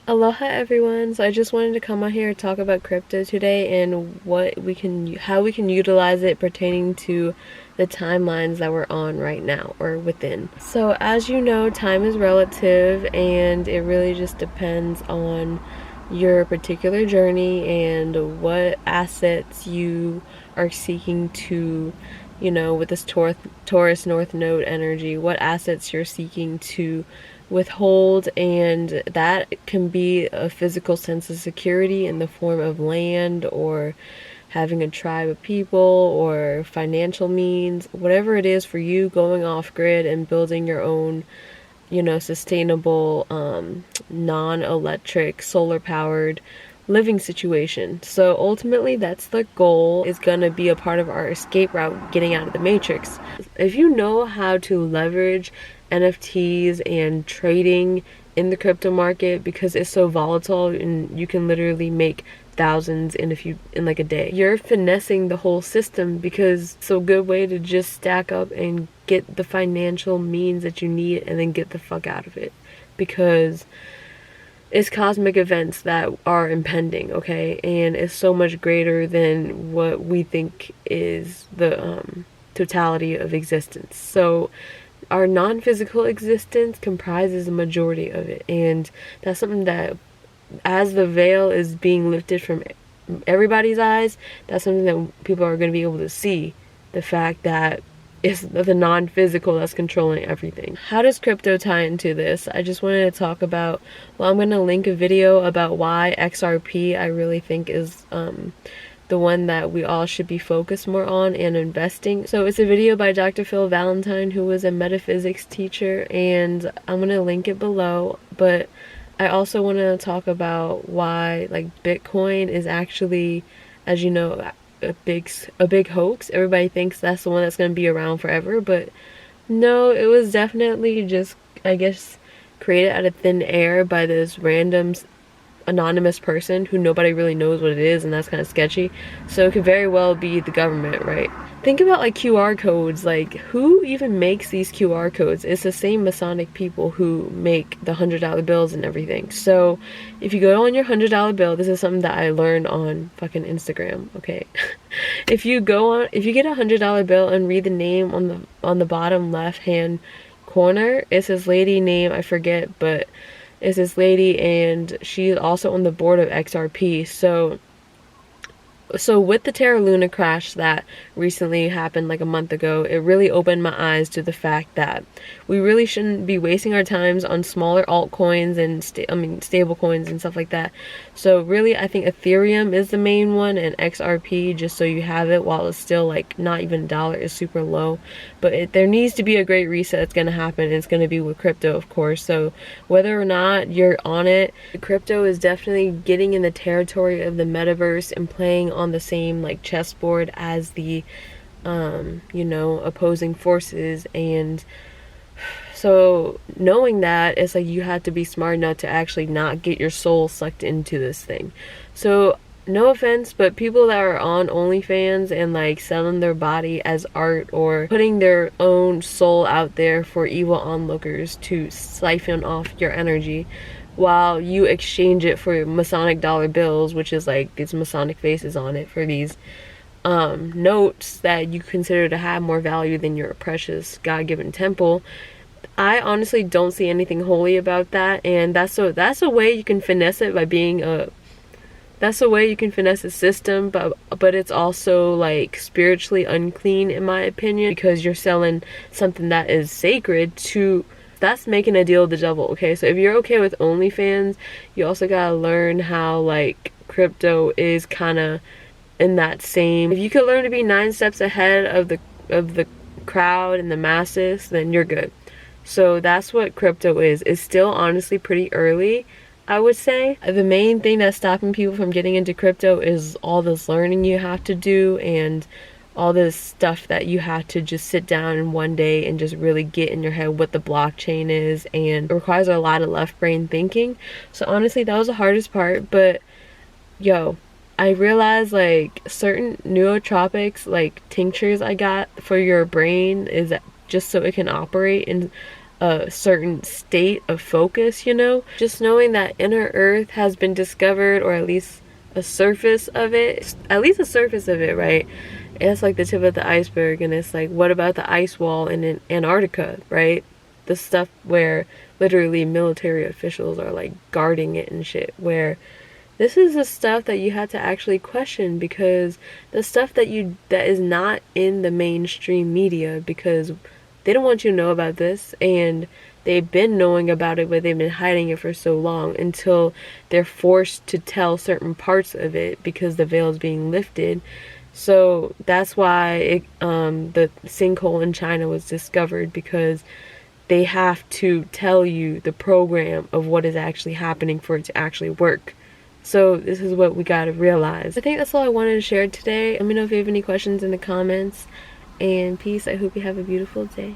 Aloha everyone. So I just wanted to come on here and talk about crypto today and how we can utilize it pertaining to the timelines that we're on right now or within. So as you know, time is relative and it really just depends on your particular journey and what assets you are seeking to, with this Taurus North Node energy, what assets you're seeking to withhold, and that can be a physical sense of security in the form of land or having a tribe of people or financial means, whatever it is for you, going off grid and building your own sustainable, non-electric, solar powered living situation. So ultimately that's the goal, is going to be a part of our escape route, getting out of the matrix. If you know how to leverage NFTs and trading in the crypto market, because it's so volatile and you can literally make thousands in like a day, you're finessing the whole system, because it's a good way to just stack up and get the financial means that you need and then get the fuck out of it, because it's cosmic events that are impending, okay? And it's so much greater than what we think is the totality of existence. So our non-physical existence comprises a majority of it, and that's something that, as the veil is being lifted from everybody's eyes, that's something that people are going to be able to see, the fact that it's the non-physical that's controlling everything. How does crypto tie into this? I just wanted to talk about, well, I'm going to link a video about why XRP I really think is the one that we all should be focused more on and investing. So it's a video by Dr. Phil Valentine, who was a metaphysics teacher, and I'm going to link it below. But I also want to talk about why, like, Bitcoin is actually, as you know, a big hoax. Everybody thinks that's the one that's going to be around forever, but no, it was definitely just, I guess, created out of thin air by this random anonymous person who nobody really knows what it is, and that's kind of sketchy. So it could very well be the government, right? Think about like QR codes. Like, who even makes these QR codes? It's the same Masonic people who make the $100 bills and everything. So if you go on your $100 bill, this is something that I learned on fucking Instagram, okay? If you get a $100 bill and read the name on the bottom left hand corner, it's this lady name, I forget, but is this lady, and she's also on the board of XRP. So with the Terra Luna crash that recently happened like a month ago, it really opened my eyes to the fact that we really shouldn't be wasting our times on smaller altcoins and stable coins and stuff like that. So really, I think Ethereum is the main one, and XRP, just so you have it while it's still like not even $1, is super low. But there needs to be a great reset that's going to happen, and it's going to be with crypto, of course. So whether or not you're on it, crypto is definitely getting in the territory of the metaverse and playing on the same like chessboard as the opposing forces. And so knowing that, it's like you have to be smart enough to actually not get your soul sucked into this thing. So no offense, but people that are on OnlyFans and like selling their body as art or putting their own soul out there for evil onlookers to siphon off your energy, while you exchange it for Masonic dollar bills, which is like these Masonic faces on it, for these notes that you consider to have more value than your precious God-given temple. I honestly don't see anything holy about that, and that's a way you can finesse it by being a that's a way you can finesse a system, but it's also like spiritually unclean in my opinion, because you're selling something that is sacred to, that's making a deal with the devil, okay? So if you're okay with OnlyFans, you also gotta learn how like crypto is kind of in that same, if you could learn to be 9 steps ahead of the crowd and the masses, then you're good. So that's what crypto is. It's still honestly pretty early, I would say. The main thing that's stopping people from getting into crypto is all this learning you have to do, and all this stuff that you have to just sit down in one day and just really get in your head what the blockchain is, and it requires a lot of left brain thinking. So honestly, that was the hardest part. But yo, I realized like certain neurotropics, like tinctures I got for your brain, is just so it can operate in a certain state of focus, you know? Just knowing that inner Earth has been discovered, or at least a surface of it, right? It's like the tip of the iceberg, and it's like, what about the ice wall in Antarctica, right? The stuff where literally military officials are like guarding it and shit, where this is the stuff that you had to actually question, because the stuff that is not in the mainstream media, because they don't want you to know about this, and they've been knowing about it, but they've been hiding it for so long until they're forced to tell certain parts of it because the veil is being lifted. So that's why the sinkhole in China was discovered, because they have to tell you the program of what is actually happening for it to actually work. So this is what we gotta realize. I think that's all I wanted to share today. Let me know if you have any questions in the comments. And peace. I hope you have a beautiful day.